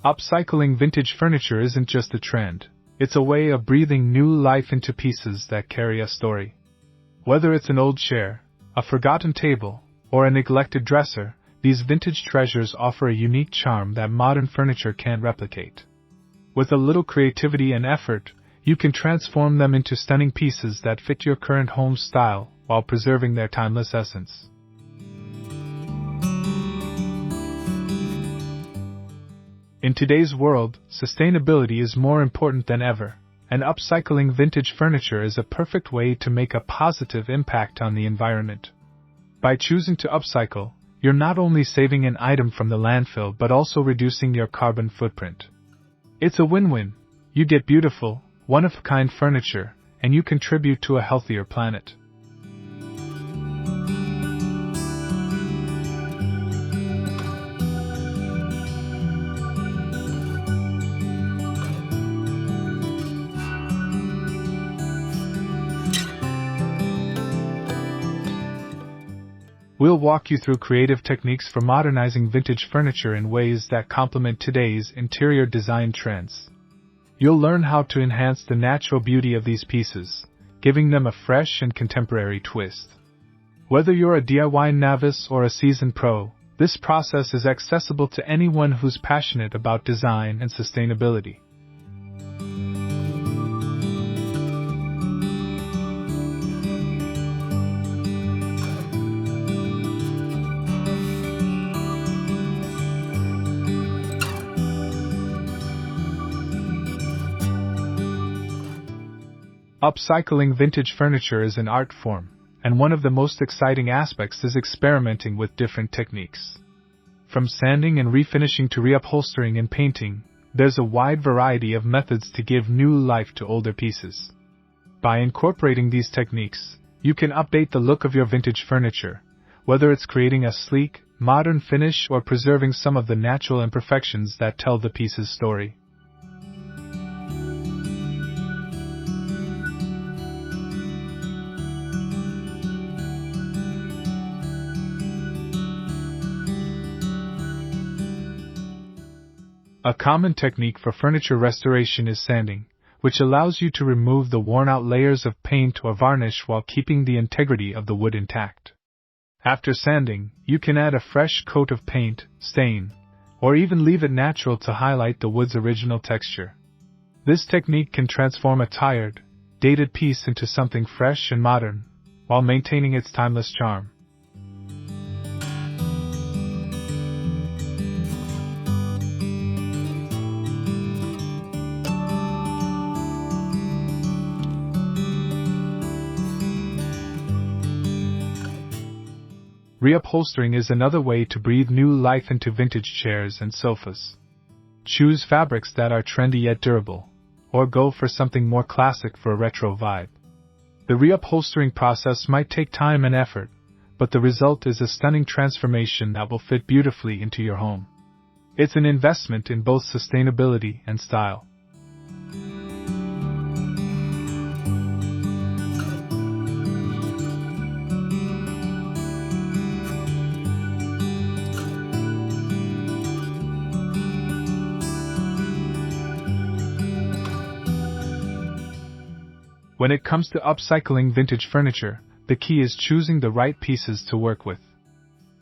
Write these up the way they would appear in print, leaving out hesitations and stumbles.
Upcycling vintage furniture isn't just a trend, it's a way of breathing new life into pieces that carry a story. Whether it's an old chair, a forgotten table, or a neglected dresser, these vintage treasures offer a unique charm that modern furniture can't replicate. With a little creativity and effort, you can transform them into stunning pieces that fit your current home style while preserving their timeless essence. In today's world, sustainability is more important than ever, and upcycling vintage furniture is a perfect way to make a positive impact on the environment. By choosing to upcycle, you're not only saving an item from the landfill but also reducing your carbon footprint. It's a win-win. You get beautiful, one-of-a-kind furniture, and you contribute to a healthier planet. We'll walk you through creative techniques for modernizing vintage furniture in ways that complement today's interior design trends. You'll learn how to enhance the natural beauty of these pieces, giving them a fresh and contemporary twist. Whether you're a DIY novice or a seasoned pro, this process is accessible to anyone who's passionate about design and sustainability. Upcycling vintage furniture is an art form, and one of the most exciting aspects is experimenting with different techniques. From sanding and refinishing to reupholstering and painting, there's a wide variety of methods to give new life to older pieces. By incorporating these techniques, you can update the look of your vintage furniture, whether it's creating a sleek, modern finish or preserving some of the natural imperfections that tell the piece's story. A common technique for furniture restoration is sanding, which allows you to remove the worn-out layers of paint or varnish while keeping the integrity of the wood intact. After sanding, you can add a fresh coat of paint, stain, or even leave it natural to highlight the wood's original texture. This technique can transform a tired, dated piece into something fresh and modern, while maintaining its timeless charm. Reupholstering is another way to breathe new life into vintage chairs and sofas. Choose fabrics that are trendy yet durable, or go for something more classic for a retro vibe. The reupholstering process might take time and effort, but the result is a stunning transformation that will fit beautifully into your home. It's an investment in both sustainability and style. When it comes to upcycling vintage furniture, the key is choosing the right pieces to work with.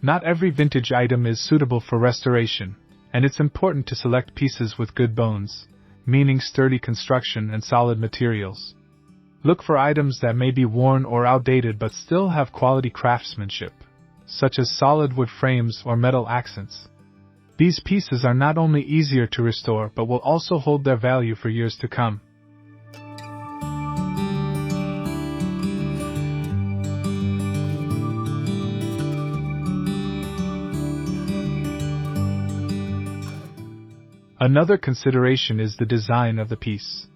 Not every vintage item is suitable for restoration, and it's important to select pieces with good bones, meaning sturdy construction and solid materials. Look for items that may be worn or outdated but still have quality craftsmanship, such as solid wood frames or metal accents. These pieces are not only easier to restore but will also hold their value for years to come. Another consideration is the design of the piece.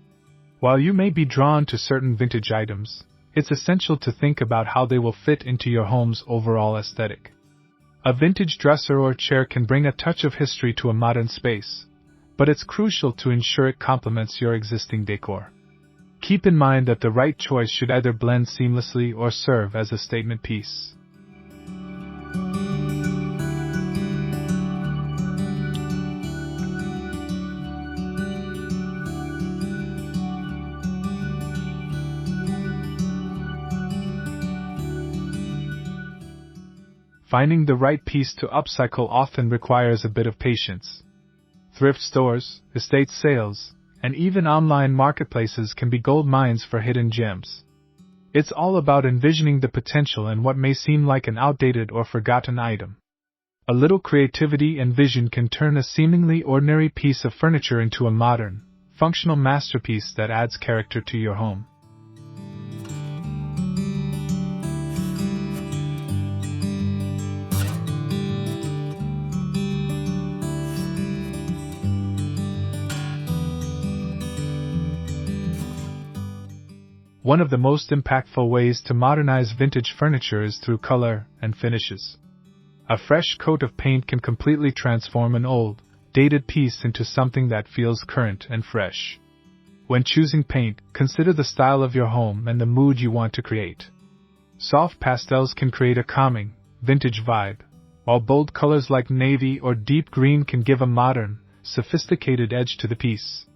While you may be drawn to certain vintage items, it's essential to think about how they will fit into your home's overall aesthetic. A vintage dresser or chair can bring a touch of history to a modern space, but it's crucial to ensure it complements your existing decor. Keep in mind that the right choice should either blend seamlessly or serve as a statement piece. finding the right piece to upcycle often requires a bit of patience. Thrift stores, estate sales, and even online marketplaces can be gold mines for hidden gems. It's all about envisioning the potential in what may seem like an outdated or forgotten item. A little creativity and vision can turn a seemingly ordinary piece of furniture into a modern, functional masterpiece that adds character to your home. One of the most impactful ways to modernize vintage furniture is through color and finishes. A fresh coat of paint can completely transform an old, dated piece into something that feels current and fresh. When choosing paint, consider the style of your home and the mood you want to create. Soft pastels can create a calming, vintage vibe, while bold colors like navy or deep green can give a modern, sophisticated edge to the piece.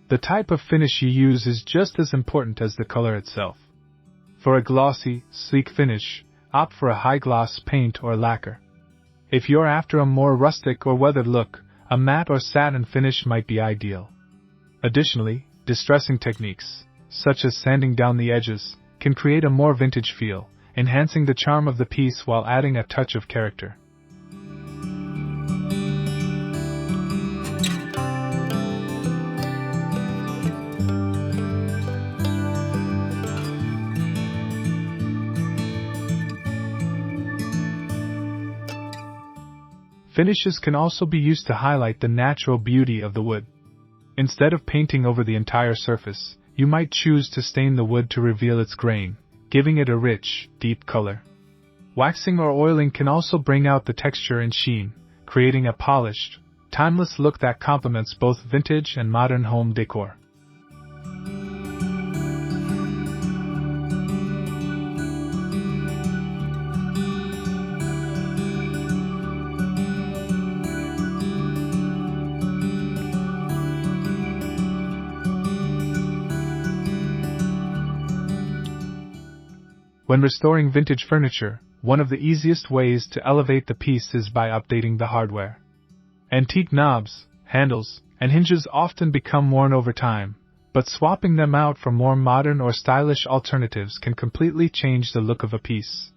The type of finish you use is just as important as the color itself. For a glossy, sleek finish, opt for a high-gloss paint or lacquer. If you're after a more rustic or weathered look, a matte or satin finish might be ideal. Additionally, distressing techniques, such as sanding down the edges, can create a more vintage feel, enhancing the charm of the piece while adding a touch of character. Finishes can also be used to highlight the natural beauty of the wood. Instead of painting over the entire surface, you might choose to stain the wood to reveal its grain, giving it a rich, deep color. Waxing or oiling can also bring out the texture and sheen, creating a polished, timeless look that complements both vintage and modern home decor. When restoring vintage furniture, one of the easiest ways to elevate the piece is by updating the hardware. Antique knobs, handles, and hinges often become worn over time, but swapping them out for more modern or stylish alternatives can completely change the look of a piece.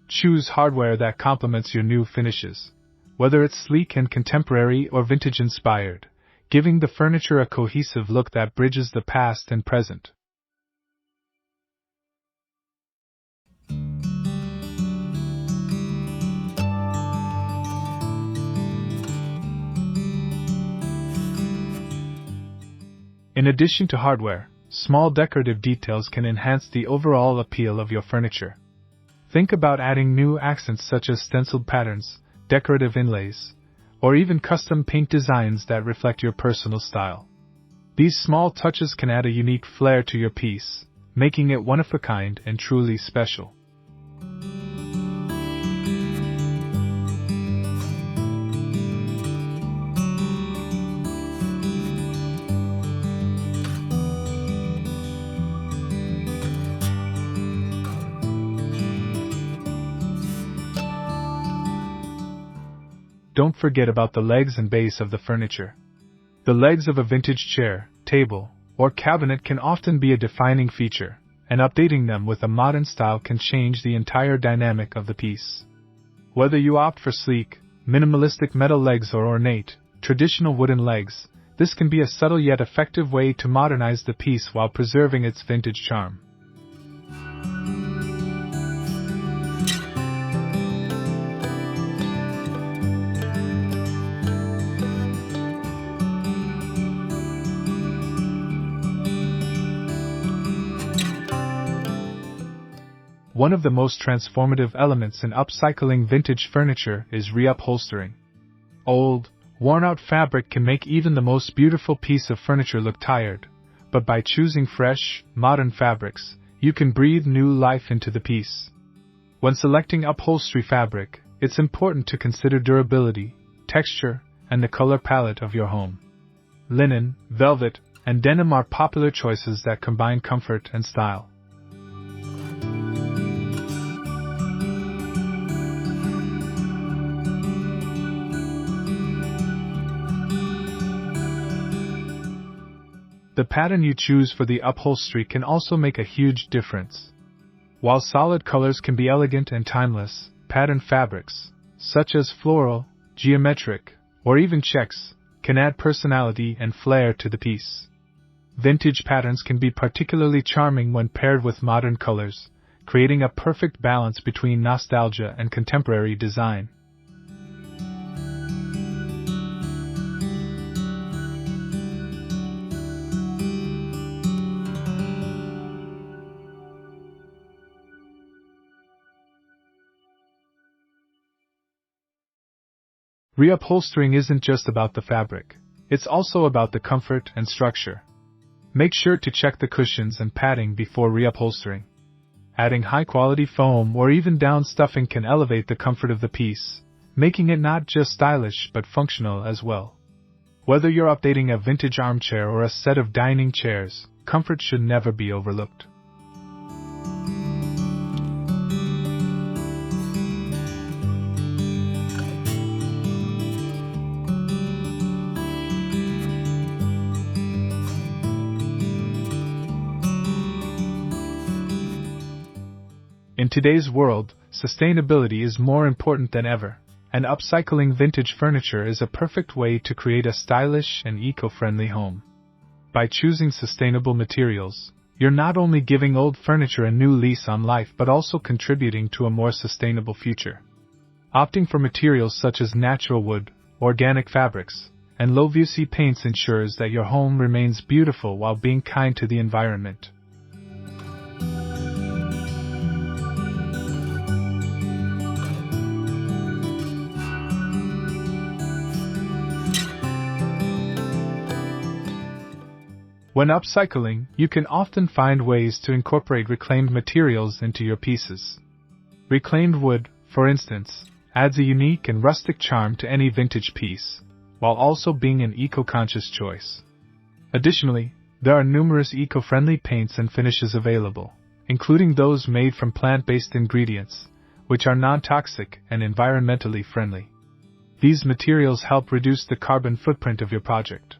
Choose hardware that complements your new finishes, whether it's sleek and contemporary or vintage-inspired, giving the furniture a cohesive look that bridges the past and present. In addition to hardware, small decorative details can enhance the overall appeal of your furniture. Think about adding new accents such as stenciled patterns, decorative inlays, or even custom paint designs that reflect your personal style. These small touches can add a unique flair to your piece, making it one of a kind and truly special. Don't forget about the legs and base of the furniture. The legs of a vintage chair, table, or cabinet can often be a defining feature, and updating them with a modern style can change the entire dynamic of the piece. Whether you opt for sleek, minimalistic metal legs or ornate, traditional wooden legs, this can be a subtle yet effective way to modernize the piece while preserving its vintage charm. One of the most transformative elements in upcycling vintage furniture is reupholstering. Old, worn-out fabric can make even the most beautiful piece of furniture look tired, but by choosing fresh, modern fabrics, you can breathe new life into the piece. When selecting upholstery fabric, it's important to consider durability, texture, and the color palette of your home. Linen, velvet, and denim are popular choices that combine comfort and style. The pattern you choose for the upholstery can also make a huge difference. While solid colors can be elegant and timeless, patterned fabrics, such as floral, geometric, or even checks, can add personality and flair to the piece. Vintage patterns can be particularly charming when paired with modern colors, creating a perfect balance between nostalgia and contemporary design. Reupholstering isn't just about the fabric, it's also about the comfort and structure. Make sure to check the cushions and padding before reupholstering. Adding high-quality foam or even down stuffing can elevate the comfort of the piece, making it not just stylish but functional as well. Whether you're updating a vintage armchair or a set of dining chairs, comfort should never be overlooked. In today's world, sustainability is more important than ever, and upcycling vintage furniture is a perfect way to create a stylish and eco-friendly home. By choosing sustainable materials, you're not only giving old furniture a new lease on life but also contributing to a more sustainable future. Opting for materials such as natural wood, organic fabrics, and low-VOC paints ensures that your home remains beautiful while being kind to the environment. When upcycling, you can often find ways to incorporate reclaimed materials into your pieces. Reclaimed wood, for instance, adds a unique and rustic charm to any vintage piece, while also being an eco-conscious choice. Additionally, there are numerous eco-friendly paints and finishes available, including those made from plant-based ingredients, which are non-toxic and environmentally friendly. These materials help reduce the carbon footprint of your project.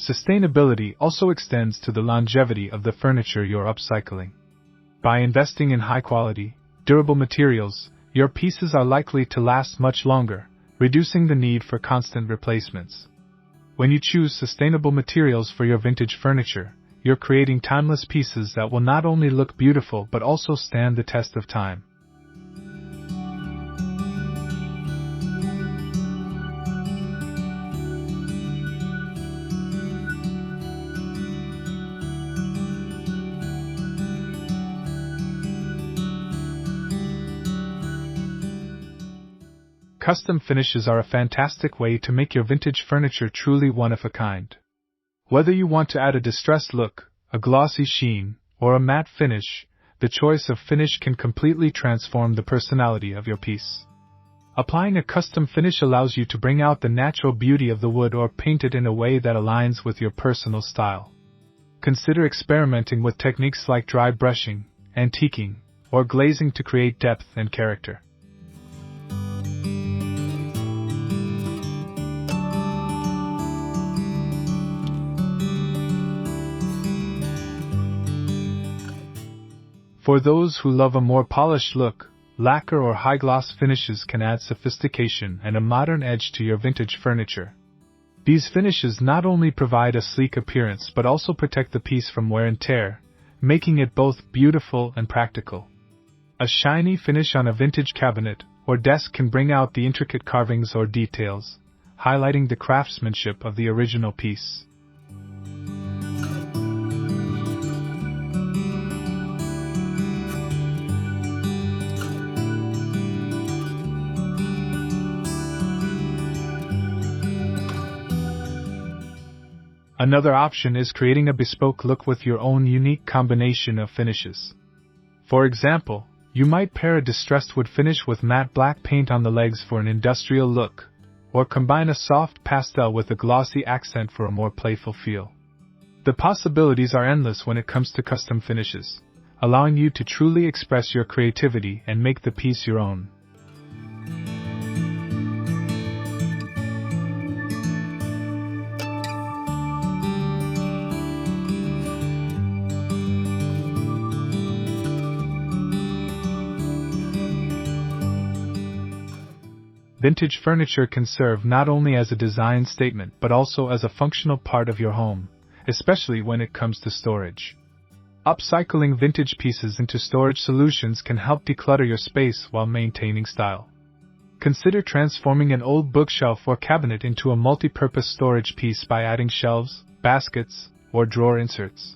Sustainability also extends to the longevity of the furniture you're upcycling. By investing in high-quality, durable materials, your pieces are likely to last much longer, reducing the need for constant replacements. When you choose sustainable materials for your vintage furniture, you're creating timeless pieces that will not only look beautiful but also stand the test of time. Custom finishes are a fantastic way to make your vintage furniture truly one of a kind. Whether you want to add a distressed look, a glossy sheen, or a matte finish, the choice of finish can completely transform the personality of your piece. Applying a custom finish allows you to bring out the natural beauty of the wood or paint it in a way that aligns with your personal style. Consider experimenting with techniques like dry brushing, antiquing, or glazing to create depth and character. For those who love a more polished look, lacquer or high-gloss finishes can add sophistication and a modern edge to your vintage furniture. These finishes not only provide a sleek appearance but also protect the piece from wear and tear, making it both beautiful and practical. A shiny finish on a vintage cabinet or desk can bring out the intricate carvings or details, highlighting the craftsmanship of the original piece. Another option is creating a bespoke look with your own unique combination of finishes. For example, you might pair a distressed wood finish with matte black paint on the legs for an industrial look, or combine a soft pastel with a glossy accent for a more playful feel. The possibilities are endless when it comes to custom finishes, allowing you to truly express your creativity and make the piece your own. Vintage furniture can serve not only as a design statement but also as a functional part of your home, especially when it comes to storage. Upcycling vintage pieces into storage solutions can help declutter your space while maintaining style. Consider transforming an old bookshelf or cabinet into a multi-purpose storage piece by adding shelves, baskets, or drawer inserts.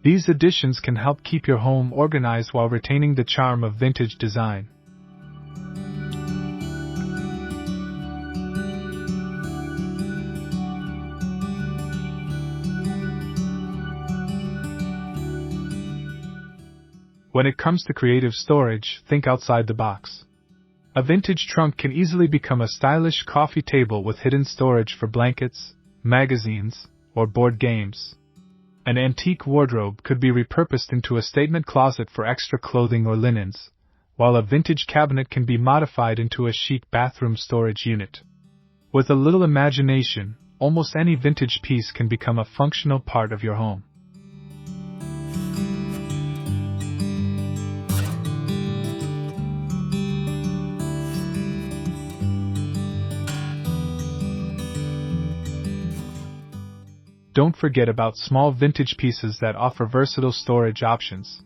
These additions can help keep your home organized while retaining the charm of vintage design. When it comes to creative storage, think outside the box. A vintage trunk can easily become a stylish coffee table with hidden storage for blankets, magazines, or board games. An antique wardrobe could be repurposed into a statement closet for extra clothing or linens, while a vintage cabinet can be modified into a chic bathroom storage unit. With a little imagination, almost any vintage piece can become a functional part of your home. Don't forget about small vintage pieces that offer versatile storage options.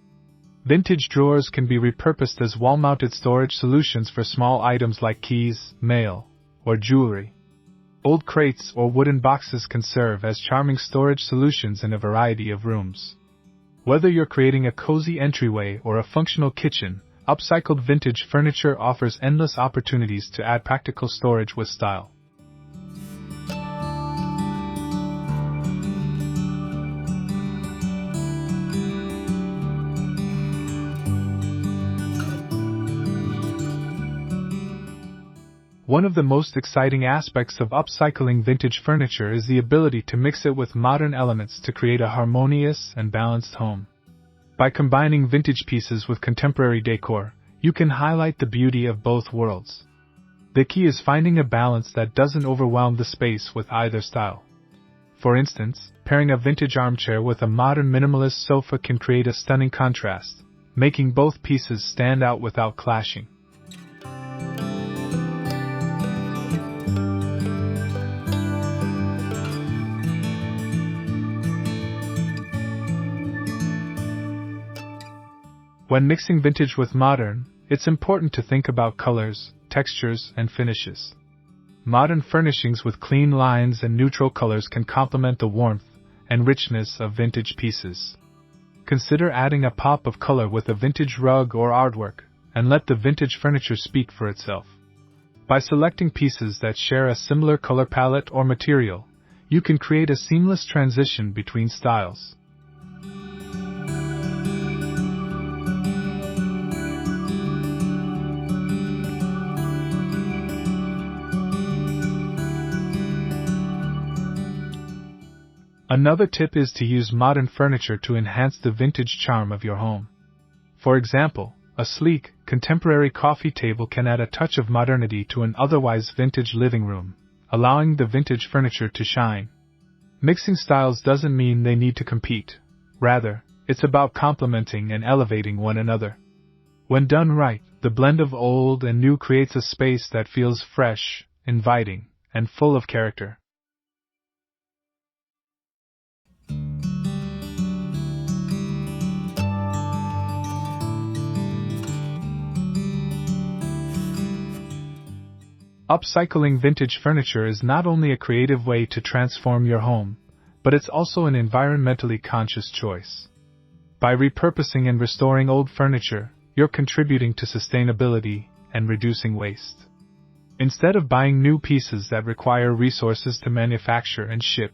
Vintage drawers can be repurposed as wall-mounted storage solutions for small items like keys, mail, or jewelry. Old crates or wooden boxes can serve as charming storage solutions in a variety of rooms. Whether you're creating a cozy entryway or a functional kitchen, upcycled vintage furniture offers endless opportunities to add practical storage with style. One of the most exciting aspects of upcycling vintage furniture is the ability to mix it with modern elements to create a harmonious and balanced home. By combining vintage pieces with contemporary decor, you can highlight the beauty of both worlds. The key is finding a balance that doesn't overwhelm the space with either style. For instance, pairing a vintage armchair with a modern minimalist sofa can create a stunning contrast, making both pieces stand out without clashing. When mixing vintage with modern, it's important to think about colors, textures, and finishes. Modern furnishings with clean lines and neutral colors can complement the warmth and richness of vintage pieces. Consider adding a pop of color with a vintage rug or artwork, and let the vintage furniture speak for itself. By selecting pieces that share a similar color palette or material, you can create a seamless transition between styles. Another tip is to use modern furniture to enhance the vintage charm of your home. For example, a sleek, contemporary coffee table can add a touch of modernity to an otherwise vintage living room, allowing the vintage furniture to shine. Mixing styles doesn't mean they need to compete. Rather, it's about complementing and elevating one another. When done right, the blend of old and new creates a space that feels fresh, inviting, and full of character. Upcycling vintage furniture is not only a creative way to transform your home, but it's also an environmentally conscious choice. By repurposing and restoring old furniture, you're contributing to sustainability and reducing waste. Instead of buying new pieces that require resources to manufacture and ship,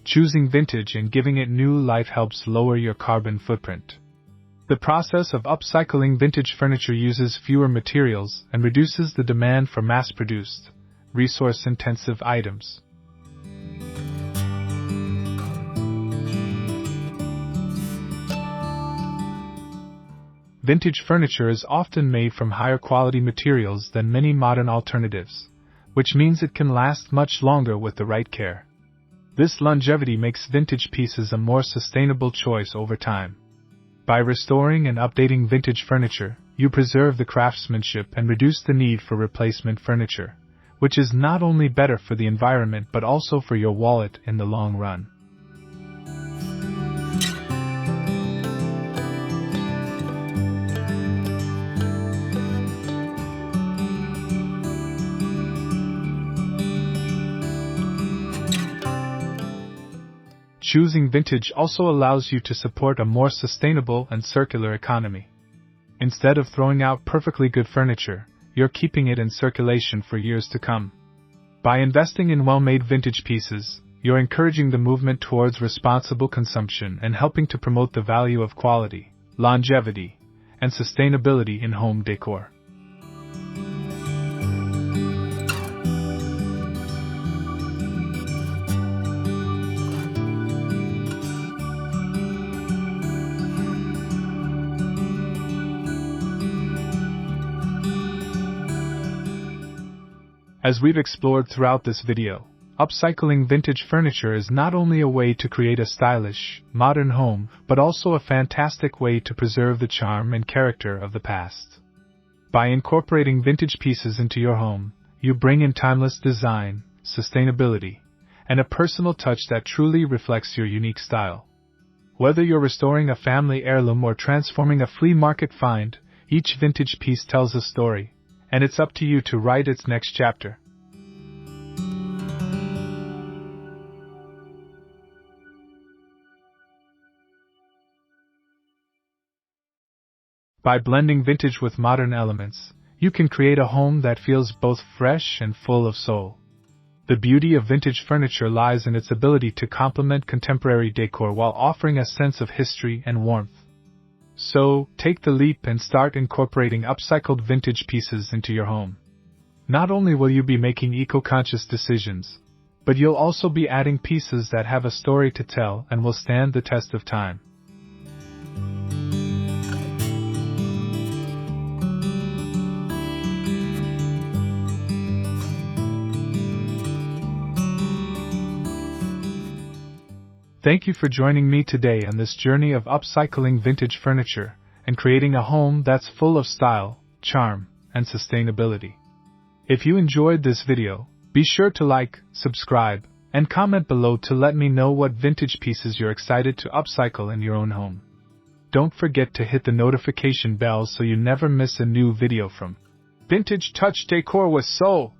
choosing vintage and giving it new life helps lower your carbon footprint. The process of upcycling vintage furniture uses fewer materials and reduces the demand for mass-produced, resource-intensive items. Vintage furniture is often made from higher quality materials than many modern alternatives, which means it can last much longer with the right care. This longevity makes vintage pieces a more sustainable choice over time. By restoring and updating vintage furniture, you preserve the craftsmanship and reduce the need for replacement furniture, which is not only better for the environment but also for your wallet in the long run. Choosing vintage also allows you to support a more sustainable and circular economy. Instead of throwing out perfectly good furniture, you're keeping it in circulation for years to come. By investing in well-made vintage pieces, you're encouraging the movement towards responsible consumption and helping to promote the value of quality, longevity, and sustainability in home decor. As we've explored throughout this video, upcycling vintage furniture is not only a way to create a stylish, modern home, but also a fantastic way to preserve the charm and character of the past. By incorporating vintage pieces into your home, you bring in timeless design, sustainability, and a personal touch that truly reflects your unique style. Whether you're restoring a family heirloom or transforming a flea market find, each vintage piece tells a story, and it's up to you to write its next chapter. By blending vintage with modern elements, you can create a home that feels both fresh and full of soul. The beauty of vintage furniture lies in its ability to complement contemporary decor while offering a sense of history and warmth. So, take the leap and start incorporating upcycled vintage pieces into your home. Not only will you be making eco-conscious decisions, but you'll also be adding pieces that have a story to tell and will stand the test of time. Thank you for joining me today on this journey of upcycling vintage furniture and creating a home that's full of style, charm, and sustainability. If you enjoyed this video, be sure to like, subscribe, and comment below to let me know what vintage pieces you're excited to upcycle in your own home. Don't forget to hit the notification bell so you never miss a new video from Vintage Touch Decor with Soul.